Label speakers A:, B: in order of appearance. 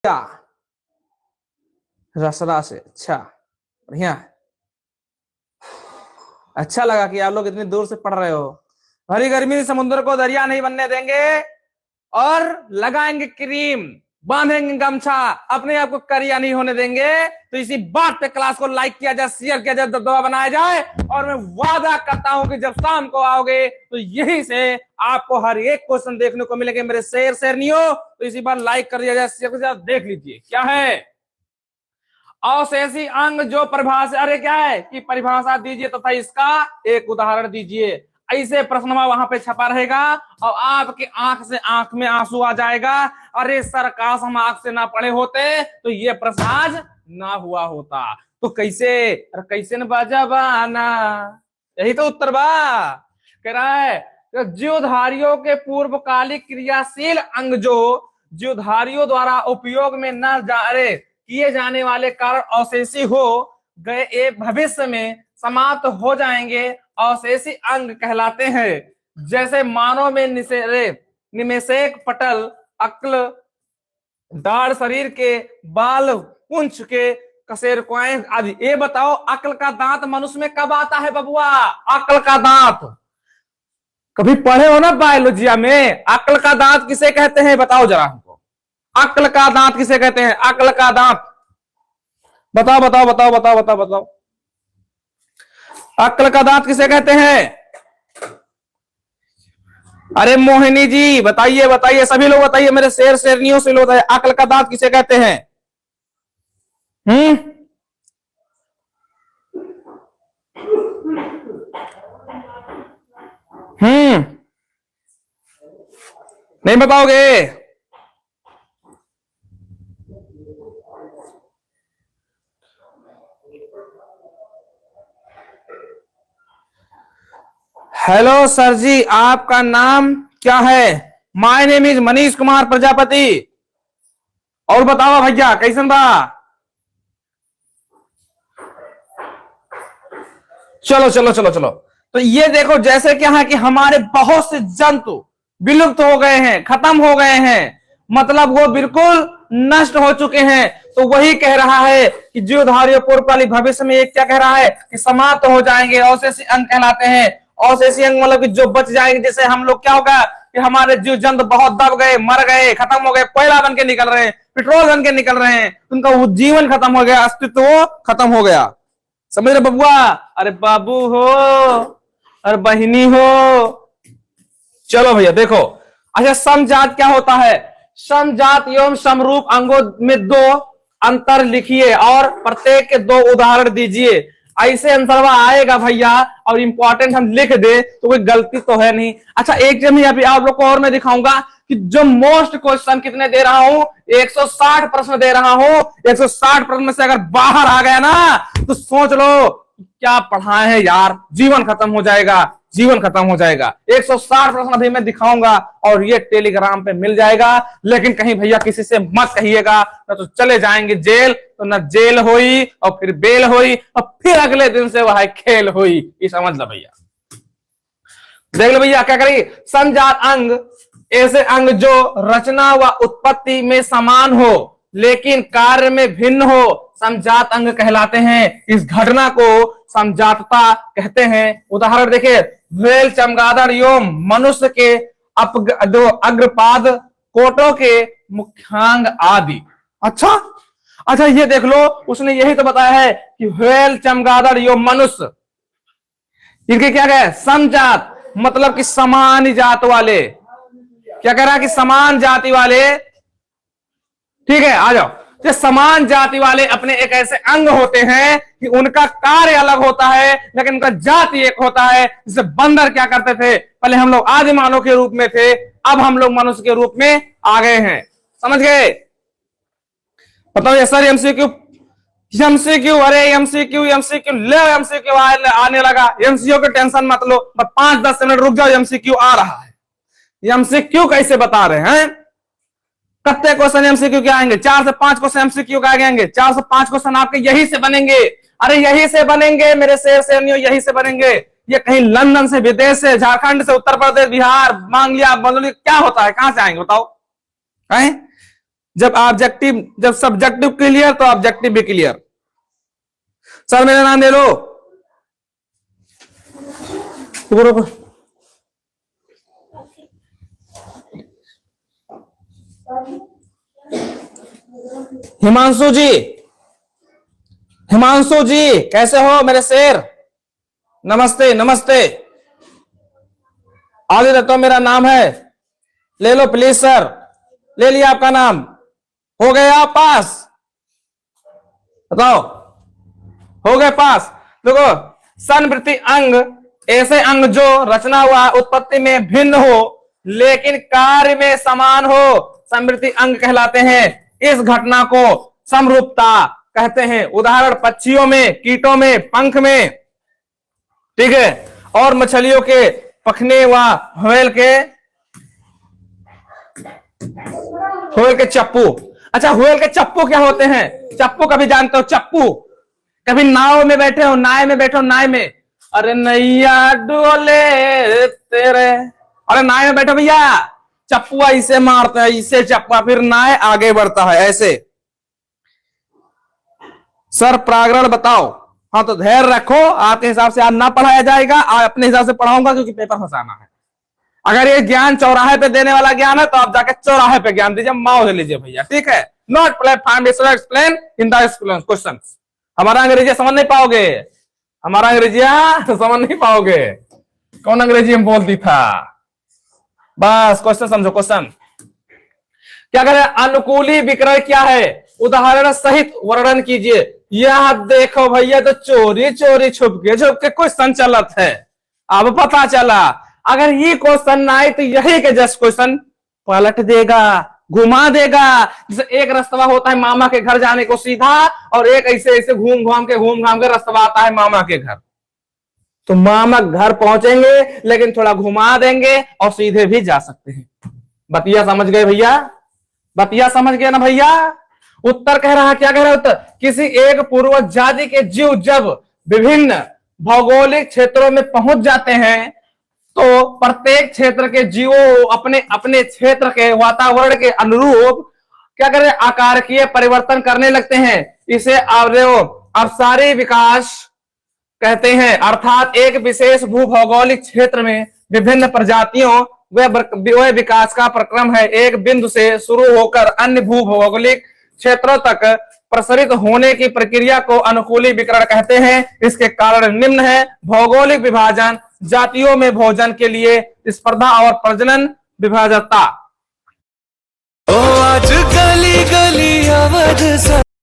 A: क्या रसरा से? अच्छा, बढ़िया। अच्छा लगा कि आप लोग इतनी दूर से पढ़ रहे हो। भरी गर्मी समुद्र को दरिया नहीं बनने देंगे और लगाएंगे क्रीम, बांधेंगे गमछा, अपने आप को करिया नहीं होने देंगे। तो इसी बात पे क्लास को लाइक किया जाए, शेयर किया जाए, दबदबा बनाया जाए। और मैं वादा करता हूं कि जब शाम को आओगे तो यही से आपको हर एक क्वेश्चन देखने को मिलेंगे मेरे शेर शेरनियों। तो इसी बार लाइक कर दिया जाए, शेयर कर दिया जाए। देख लीजिए क्या है अवशेषी अंग जो परिभाषा, अरे क्या है कि परिभाषा दीजिए तथा इसका एक उदाहरण दीजिए। ऐसे प्रश्न वहां पे छपा रहेगा और आपकी आंख से आंख में आंसू आ जाएगा। अरे सर, काश हम आंख से ना पढ़े होते तो ये प्रश्न आज ना हुआ होता। तो कैसे, अरे कैसे न बाजा बाना, यही तो उत्तर बा। कह रहा है जीवधारियों के पूर्वकालिक क्रियाशील अंग जो जीवधारियों द्वारा उपयोग में न जा किए जाने वाले कारण अवशेषी हो गए, भविष्य में समाप्त हो जाएंगे, अवशेषी अंग कहलाते हैं। जैसे मानव में निमेषक, पटल, अक्ल, दाढ़, शरीर के बाल, पुंछ के कशेरुकाएं आदि। ये बताओ, अक्ल का दांत मनुष्य में कब आता है बबुआ? अक्ल का दांत कभी पढ़े हो ना बायोलॉजिया में? अक्ल का दांत किसे कहते हैं बताओ जरा हमको। अक्ल का दांत किसे कहते हैं? अक्ल का दांत बताओ बताओ बताओ बताओ बताओ बताओ। अक्ल का दांत किसे कहते हैं? अरे मोहिनी जी बताइए बताइए, सभी लोग बताइए, मेरे शेर शेरनियों से लोग बताइए, अक्ल का दांत किसे कहते हैं? नहीं बताओगे? हेलो सर जी, आपका नाम क्या है? My name is Manish Kumar Prajapati. और बताओ भैया कैसन बा? चलो चलो चलो चलो। तो ये देखो, जैसे क्या है कि हमारे बहुत से जंतु विलुप्त हो गए हैं, खत्म हो गए हैं, मतलब वो बिल्कुल नष्ट हो चुके हैं। तो वही कह रहा है कि जीवधारियों पूर्वकालिक भविष्य में एक क्या कह रहा है कि समाप्त हो जाएंगे, अवशेषी अंग कहलाते हैं। अवशेषी अंग मतलब कि जो बच जाएंगे, जैसे हम लोग क्या होगा कि हमारे जीव जंतु बहुत दब गए, मर गए, खत्म हो गए, कोयला बन के निकल रहे हैं, पेट्रोल बन के निकल रहे हैं, उनका वो जीवन खत्म हो गया, अस्तित्व खत्म हो गया। समझ रहे बबुआ? अरे बाबू हो, अरे बहिनी हो। चलो भैया देखो, अच्छा समजात क्या होता है? समजात एवं समरूप अंगों में दो अंतर लिखिए और प्रत्येक के दो उदाहरण दीजिए। ऐसे आंसर आएगा भैया, और इंपॉर्टेंट हम लिख दे तो कोई गलती तो है नहीं। अच्छा एक जब आप लोग को और मैं दिखाऊंगा कि जो मोस्ट क्वेश्चन कितने दे रहा हूं, 160 प्रश्न दे रहा हूं। 160 प्रश्न में से अगर बाहर आ गया ना तो सोच लो क्या पढ़ाए हैं यार, जीवन खत्म हो जाएगा, जीवन खत्म हो जाएगा। 160 प्रश्न अभी मैं दिखाऊंगा और ये टेलीग्राम पे मिल जाएगा। लेकिन कहीं भैया किसी से मत कहिएगा, ना तो चले जाएंगे जेल, तो ना जेल हुई और फिर बेल हुई और फिर अगले दिन से वह खेल हुई। ये समझ लो भैया। देख लो भैया क्या करेंगे। संजात अंग ऐसे अंग जो रचना व उत्पत्ति में समान हो लेकिन कार्य में भिन्न हो, समजात अंग कहलाते हैं। इस घटना को समजातता कहते हैं। उदाहरण देखिए, व्हेल, चमगादड़ एवं मनुष्य के अग्रपाद, कोटों के मुख्यांग आदि। अच्छा अच्छा, ये देख लो, उसने यही तो बताया है कि व्हेल, चमगादड़ एवं मनुष्य, इनके क्या कहे? समजात, मतलब कि समान जात वाले। क्या कह रहा है कि समान जाति वाले, ठीक है आ जाओ। ये समान जाति वाले अपने एक ऐसे अंग होते हैं कि उनका कार्य अलग होता है लेकिन उनका जाति एक होता है। जैसे बंदर क्या करते थे, पहले हम लोग आदि मानव के रूप में थे, अब हम लोग मनुष्य के रूप में आ गए हैं। समझ गए? बताओ ये सर एमसीक्यू एमसीक्यू, अरे एमसीक्यू एमसीक्यू ले, एमसीक्यू आने लगा। एमसीक्यू की टेंशन मत लो, 5-10 मिनट रुक जाओ, एमसीक्यू आ रहा है। एमसीक्यू कैसे बता रहे हैं? कितने क्वेश्चन एमसीक्यू के आएंगे? 4 से 5 क्वेश्चन एमसीक्यू के आएंगे। 4 से 5 क्वेश्चन आपके यही से बनेंगे। अरे यही से बनेंगे मेरे शेर शेरनियों, यही से बनेंगे। ये कहीं लंदन से, विदेश से, झारखंड से, उत्तर प्रदेश, बिहार, मांग लिया, क्या होता है? कहां से आएंगे बताओ? जब सब्जेक्टिव क्लियर तो ऑब्जेक्टिव भी क्लियर। सर मेरा नाम ले लो। रुको। हिमांशु जी, हिमांशु जी कैसे हो मेरे शेर? नमस्ते नमस्ते। आगे तो मेरा नाम है, ले लो प्लीज सर। ले लिया आपका नाम, हो गए आप पास? बताओ, हो गए पास? देखो, संवृत्ति अंग ऐसे अंग जो रचना व उत्पत्ति में भिन्न हो लेकिन कार्य में समान हो, संवृत्ति अंग कहलाते हैं। इस घटना को समरूपता कहते हैं। उदाहरण पक्षियों में, कीटों में पंख में, ठीक है, और मछलियों के पखने व व्हेल के चप्पू। अच्छा, व्हेल के चप्पू क्या होते हैं? चप्पू कभी जानते हो? चप्पू कभी नाव में बैठे हो, नाव में बैठे हो, नाव में, अरे नैया डोले तेरे, अरे नाव में बैठो भैया, चप्पू इसे मारते हैं, इसे चप्पा, फिर नाव आगे बढ़ता है ऐसे। सर प्रागरण बताओ। हाँ तो धैर्य रखो, आपके हिसाब से आज ना पढ़ाया जाएगा, आज अपने हिसाब से पढ़ाऊंगा क्योंकि पेपर फंसाना है। अगर ये ज्ञान चौराहे पे देने वाला ज्ञान है तो आप जाके चौराहे पे ज्ञान दीजिए, माओ से लीजिए भैया, ठीक है? Not platform explain in the question. हमारा अंग्रेजी समझ नहीं पाओगे, हमारा अंग्रेजी समझ नहीं पाओगे। कौन अंग्रेजी में बोलती था? बस क्वेश्चन समझो। क्वेश्चन क्या करें? अनुकूली विक्रय क्या है? उदाहरण सहित वर्णन कीजिए। यह देखो भैया, तो चोरी चोरी छुप के क्वेश्चन चलत है। अब पता चला, अगर ये क्वेश्चन ना आए तो यही के जस्ट क्वेश्चन पलट देगा, घुमा देगा। जैसे एक रास्ता होता है मामा के घर जाने को सीधा, और एक ऐसे ऐसे घूम घाम के रास्ता आता है मामा के घर। तो मामा घर पहुंचेंगे लेकिन थोड़ा घुमा देंगे और सीधे भी जा सकते हैं। बतिया समझ गए भैया? बतिया समझ गए ना भैया? उत्तर कह रहा है, क्या कह रहा है उत्तर? किसी एक पूर्वज जाति के जीव जब विभिन्न भौगोलिक क्षेत्रों में पहुंच जाते हैं तो प्रत्येक क्षेत्र के जीवों अपने अपने क्षेत्र के वातावरण के अनुरूप क्या करें? आकारकीय परिवर्तन करने लगते हैं। इसे अवसारी विकास कहते हैं। अर्थात एक विशेष भूभौगोलिक क्षेत्र में विभिन्न प्रजातियों व विकास का प्रक्रम है, एक बिंदु से शुरू होकर अन्य भूभौगोलिक क्षेत्रों तक प्रसारित होने की प्रक्रिया को अनुकूली विकरण कहते हैं। इसके कारण निम्न है: भौगोलिक विभाजन, जातियों में भोजन के लिए स्पर्धा और प्रजनन विभाजकता।
B: आज गली गली अवध